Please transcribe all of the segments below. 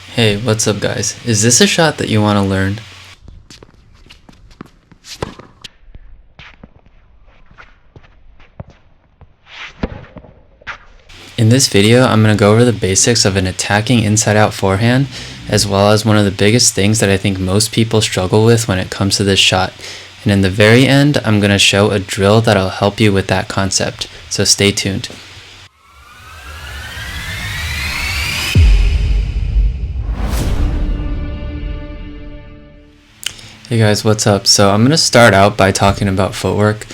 Hey, what's up guys? Is this a shot that you want to learn? In this video, I'm going to go over the basics of an attacking inside-out forehand, as well as one of the biggest things that I think most people struggle with when it comes to this shot. And in the very end, I'm going to show a drill that'll help you with that concept, so stay tuned. Hey guys, what's up? So I'm going to start out by talking about footwork.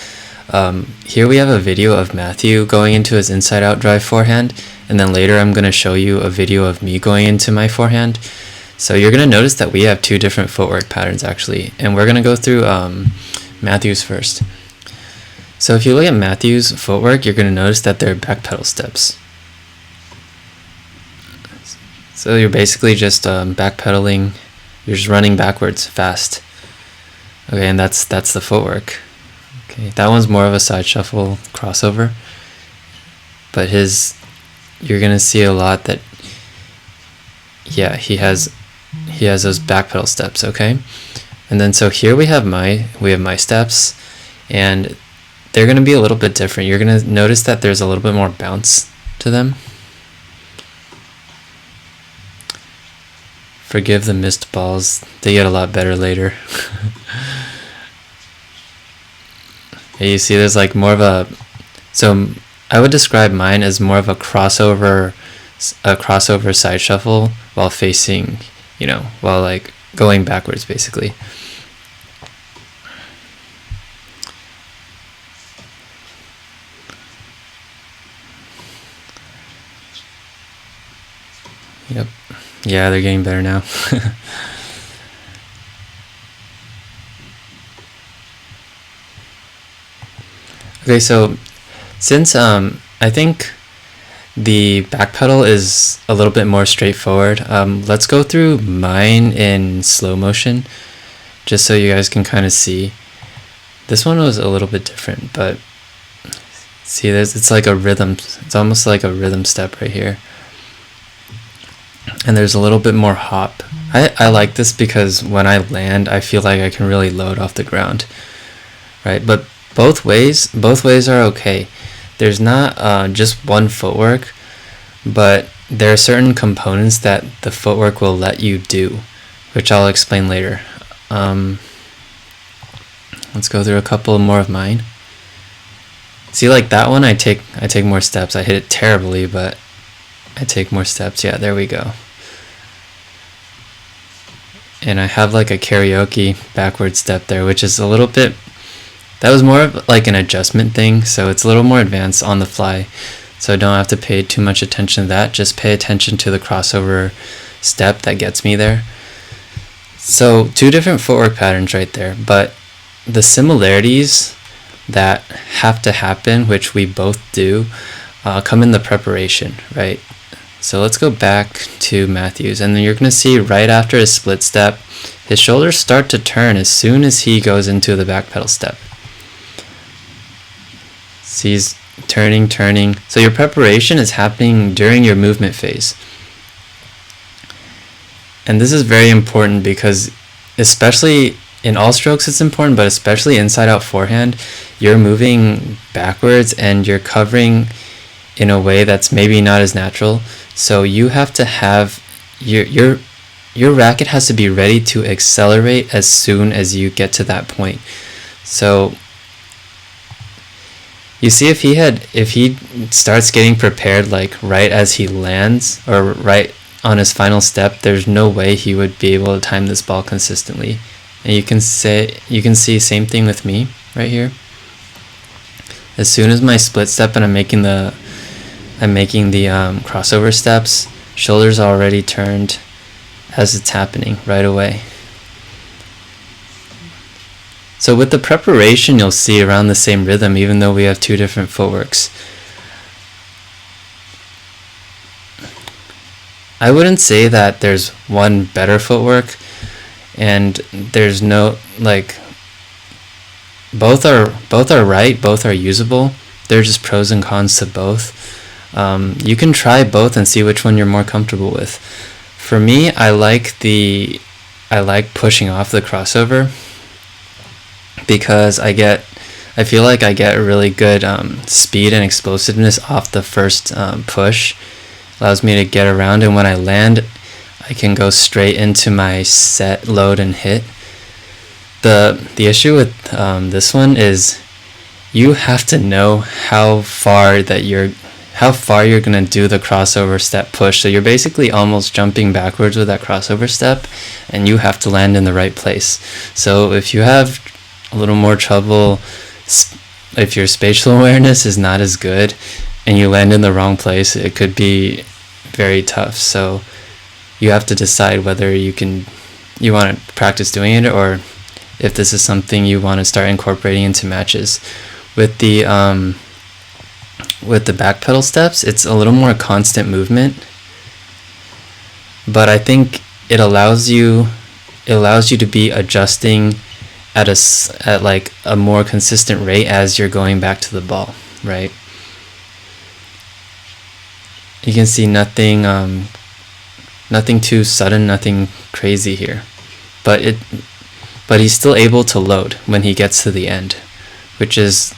Here we have a video of Matthew going into his inside-out drive forehand, and then later I'm going to show you a video of me going into my forehand. So you're going to notice that we have two different footwork patterns actually, and we're going to go through Matthew's first. So if you look at Matthew's footwork, you're going to notice that they're back pedal steps. So you're basically just backpedaling, you're just running backwards fast. Okay, and that's the footwork. Okay, that one's more of a side shuffle crossover, but you're gonna see a lot that, yeah, he has those back pedal steps. Okay, and then so here we have my steps, and they're gonna be a little bit different. You're gonna notice that there's a little bit more bounce to them. Forgive the missed balls, they get a lot better later. You see there's like more of a, so I would describe mine as more of a crossover side shuffle while facing, while like going backwards basically. Yep. Yeah, they're getting better now. Okay, so since I think the back pedal is a little bit more straightforward, let's go through mine in slow motion, just so you guys can kind of see. This one was a little bit different, but see, it's like a rhythm. It's almost like a rhythm step right here. And there's a little bit more hop. I like this because when I land, I feel like I can really load off the ground, right? But both ways are okay. There's not just one footwork, but there are certain components that the footwork will let you do, which I'll explain later. Let's go through a couple more of mine. See, like that one, I take more steps. I hit it terribly, but I take more steps. Yeah, there we go. And I have like a karaoke backward step there, which is a little bit, that was more of like an adjustment thing, so it's a little more advanced on the fly. So don't have to pay too much attention to that, just pay attention to the crossover step that gets me there. So two different footwork patterns right there, but the similarities that have to happen, which we both do, come in the preparation, right? So let's go back to Matthew's, and then you're going to see right after his split step, his shoulders start to turn as soon as he goes into the back pedal step. See, he's turning. So your preparation is happening during your movement phase. And this is very important because especially in all strokes it's important, but especially inside out forehand, you're moving backwards and you're covering in a way that's maybe not as natural. So you have to have your racket has to be ready to accelerate as soon as you get to that point. So you see, if he starts getting prepared like right as he lands or right on his final step, there's no way he would be able to time this ball consistently. And you can see same thing with me right here. As soon as my split step and I'm making the crossover steps, shoulders already turned as it's happening right away. So with the preparation, you'll see around the same rhythm, even though we have two different footworks. I wouldn't say that there's one better footwork, and there's no, like, both are right, both are usable. They're just pros and cons to both. You can try both and see which one you're more comfortable with. For me, I like pushing off the crossover because I feel like I get a really good speed and explosiveness off the first push. Allows me to get around, and when I land, I can go straight into my set, load, and hit. The issue with this one is you have to know how far you're going to do the crossover step push. So you're basically almost jumping backwards with that crossover step, and you have to land in the right place. So if you have a little more trouble, if your spatial awareness is not as good and you land in the wrong place, it could be very tough. So you have to decide whether you want to practice doing it, or if this is something you want to start incorporating into matches. With the back pedal steps, it's a little more constant movement, but I think it allows you to be adjusting at like a more consistent rate as you're going back to the ball, right? You can see nothing too sudden, nothing crazy here, but he's still able to load when he gets to the end, which is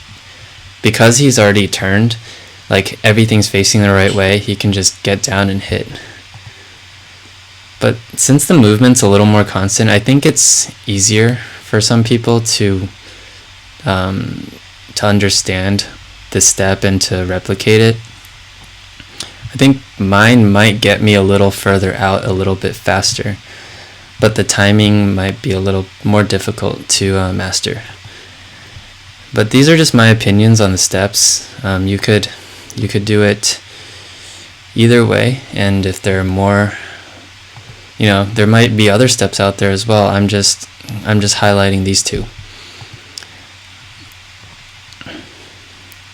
because he's already turned, like everything's facing the right way, he can just get down and hit. But since the movement's a little more constant, I think it's easier for some people to understand the step and to replicate it. I think mine might get me a little further out a little bit faster, but the timing might be a little more difficult to master. But these are just my opinions on the steps. You could do it either way, and if there are more, there might be other steps out there as well. I'm just highlighting these two.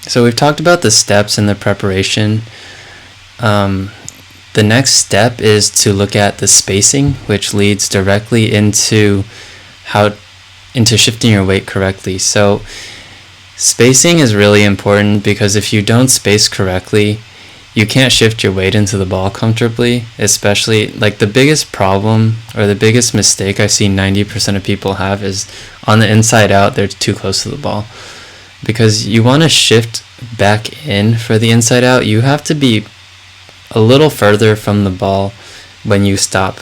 So we've talked about the steps and the preparation. The next step is to look at the spacing, which leads directly into shifting your weight correctly. So spacing is really important, because if you don't space correctly, you can't shift your weight into the ball comfortably. Especially, like, the biggest problem or the biggest mistake I see 90% of people have is on the inside out, they're too close to the ball. Because you want to shift back in for the inside out, you have to be a little further from the ball when you stop.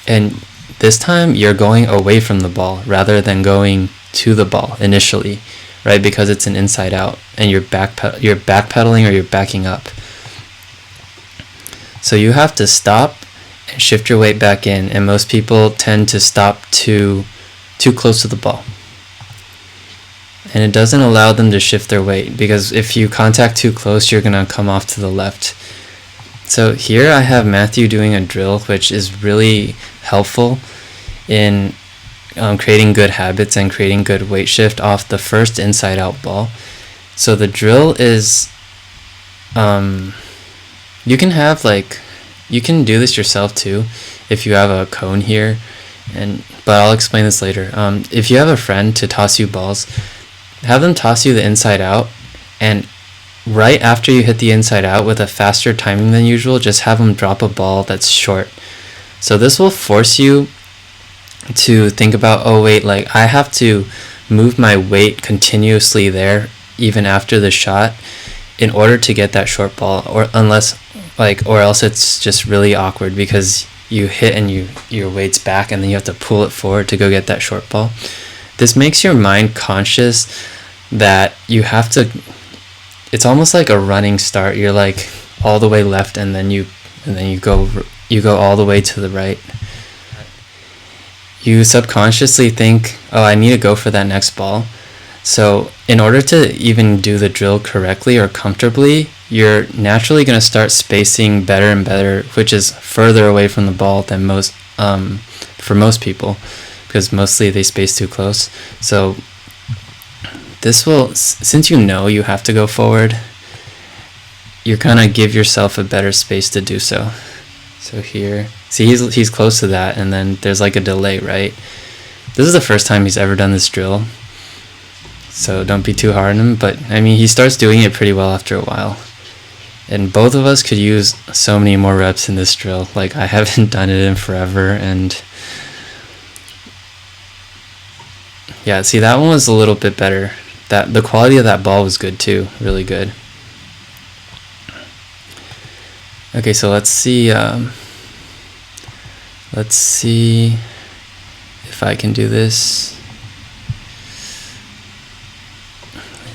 And this time you're going away from the ball rather than going to the ball initially, right? Because it's an inside out and you're backpedaling or you're backing up. So you have to stop and shift your weight back in, and most people tend to stop too close to the ball. And it doesn't allow them to shift their weight, because if you contact too close, you're going to come off to the left. So here I have Matthew doing a drill, which is really helpful in creating good habits and creating good weight shift off the first inside out ball. So the drill is, you can do this yourself too if you have a cone here, but I'll explain this later. If you have a friend to toss you balls, have them toss you the inside out, and right after you hit the inside out with a faster timing than usual, just have them drop a ball that's short. So this will force you to think about, oh wait, like I have to move my weight continuously there even after the shot in order to get that short ball, or else it's just really awkward because you hit and your weight's back and then you have to pull it forward to go get that short ball. This makes your mind conscious that you have to, it's almost like a running start. You're like all the way left and then you go all the way to the right. You subconsciously think, oh, I need to go for that next ball. So in order to even do the drill correctly or comfortably, you're naturally going to start spacing better and better, which is further away from the ball than for most people, because mostly they space too close. So this will, since you know you have to go forward, you're gonna give yourself a better space to do so. So here, see, he's close to that, and then there's like a delay, right? This is the first time he's ever done this drill, so don't be too hard on him, but I mean, he starts doing it pretty well after a while. And both of us could use so many more reps in this drill. Like, I haven't done it in forever, and yeah, see, that one was a little bit better. That the quality of that ball was good too, really good. Okay, so let's see if I can do this.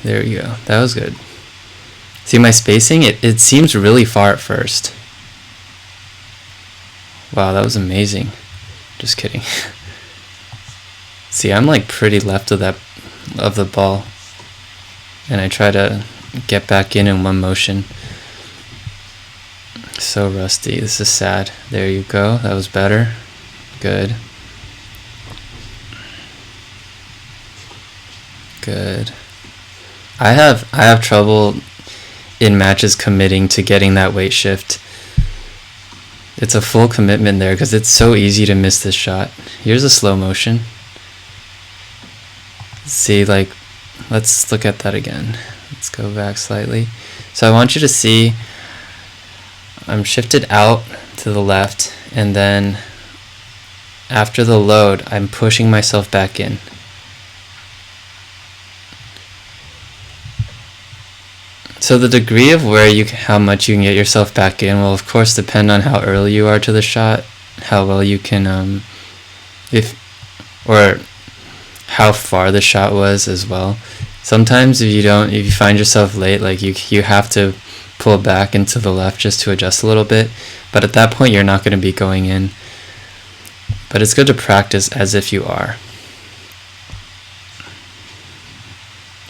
There we go. That was good. See my spacing? It seems really far at first. Wow, that was amazing. Just kidding. See, I'm like pretty left of the ball, and I try to get back in one motion. So rusty. This is sad. There you go. That was better. Good. Good. I have trouble in matches committing to getting that weight shift. It's a full commitment there because it's so easy to miss this shot. Here's a slow motion. See, like, let's look at that again. Let's go back slightly. So I want you to see I'm shifted out to the left, and then after the load, I'm pushing myself back in. So the degree of how much you can get yourself back in will of course depend on how early you are to the shot, how well you can, or how far the shot was as well. Sometimes if you find yourself late, like you have to pull back into the left just to adjust a little bit, but at that point you're not going to be going in. But it's good to practice as if you are.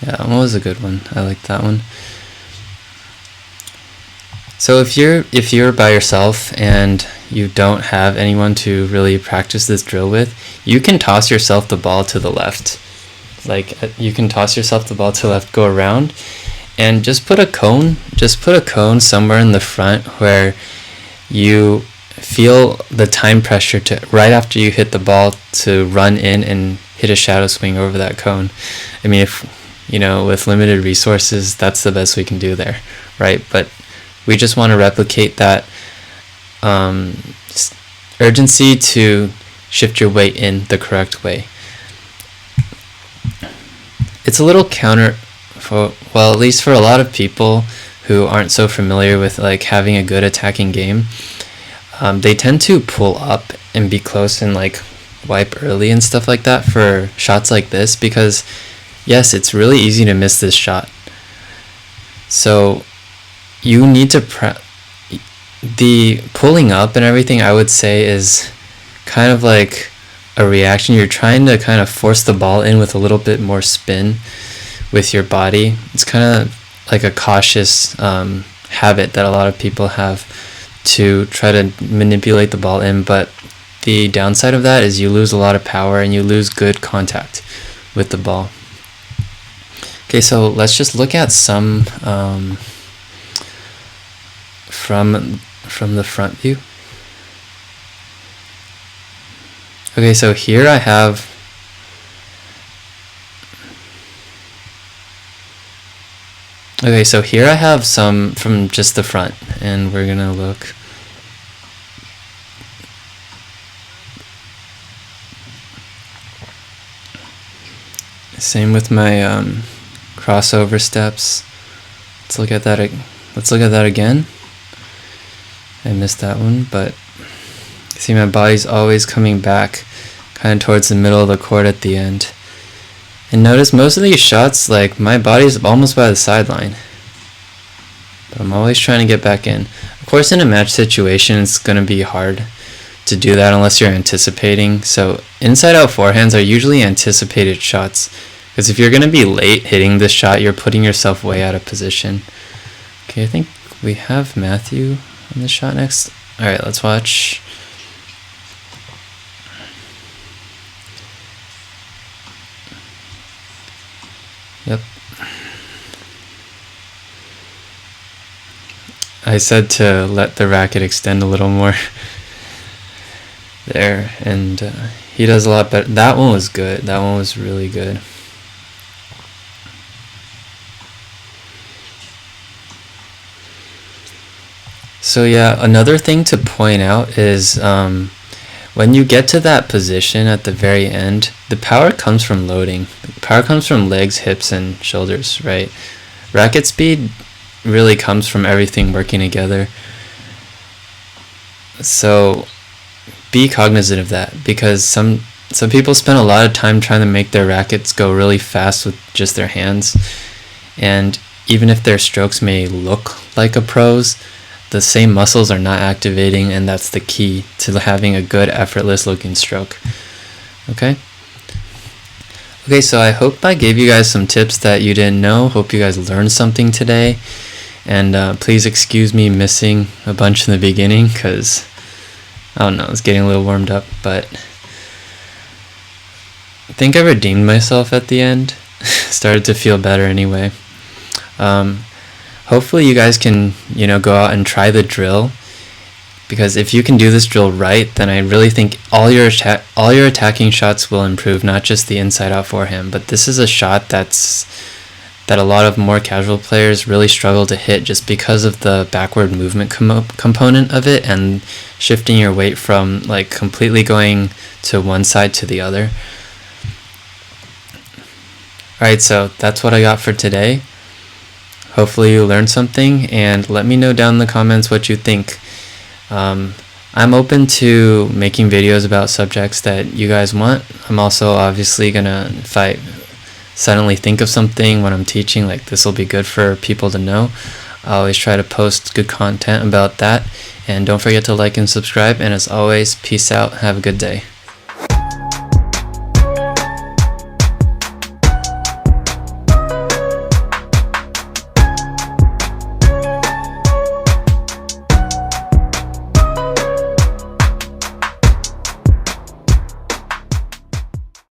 Yeah, that one was a good one. I like that one. So if you're by yourself and you don't have anyone to really practice this drill with, you can toss yourself the ball to the left. Like, you can toss yourself the ball to the left, go around, and just put a cone somewhere in the front where you feel the time pressure to, right after you hit the ball, to run in and hit a shadow swing over that cone. I mean, if with limited resources, that's the best we can do there, right? But we just want to replicate that urgency to shift your weight in the correct way. It's a little at least for a lot of people who aren't so familiar with like having a good attacking game, they tend to pull up and be close and like wipe early and stuff like that for shots like this, because yes, it's really easy to miss this shot. So you need to the pulling up and everything, I would say, is kind of like a reaction. You're trying to kind of force the ball in with a little bit more spin with your body. It's kind of like a cautious habit that a lot of people have to try to manipulate the ball in, but the downside of that is you lose a lot of power and you lose good contact with the ball. Okay, so let's just look at some from the front view. Okay, so here I have some from just the front, and we're gonna look. Same with my crossover steps. Let's look at that again. I missed that one, but see, my body's always coming back kind of towards the middle of the court at the end. And notice most of these shots, like, my body's almost by the sideline, but I'm always trying to get back in. Of course, in a match situation, it's going to be hard to do that unless you're anticipating. So inside out forehands are usually anticipated shots, because if you're going to be late hitting this shot, you're putting yourself way out of position. Okay, I think we have Matthew on this shot next. All right, let's watch. Yep. I said to let the racket extend a little more there, and he does a lot better. That one was good. That one was really good. So yeah, another thing to point out is when you get to that position at the very end, the power comes from loading. The power comes from legs, hips, and shoulders, right? Racket speed really comes from everything working together. So be cognizant of that, because some people spend a lot of time trying to make their rackets go really fast with just their hands, and even if their strokes may look like a pro's, the same muscles are not activating, and that's the key to having a good effortless looking stroke. Okay, so I hope I gave you guys some tips that you didn't know. Hope you guys learned something today, and please excuse me missing a bunch in the beginning, because I don't know, it's getting a little warmed up, but I think I redeemed myself at the end. Started to feel better anyway. Hopefully you guys can, go out and try the drill, because if you can do this drill right, then I really think all your attacking shots will improve, not just the inside out forehand. But this is a shot that a lot of more casual players really struggle to hit, just because of the backward movement component of it, and shifting your weight from like completely going to one side to the other. Alright, so that's what I got for today. Hopefully you learned something, and let me know down in the comments what you think. I'm open to making videos about subjects that you guys want. I'm also obviously gonna, if I suddenly think of something when I'm teaching, like this will be good for people to know, I always try to post good content about that. And don't forget to like and subscribe, and as always, peace out, have a good day.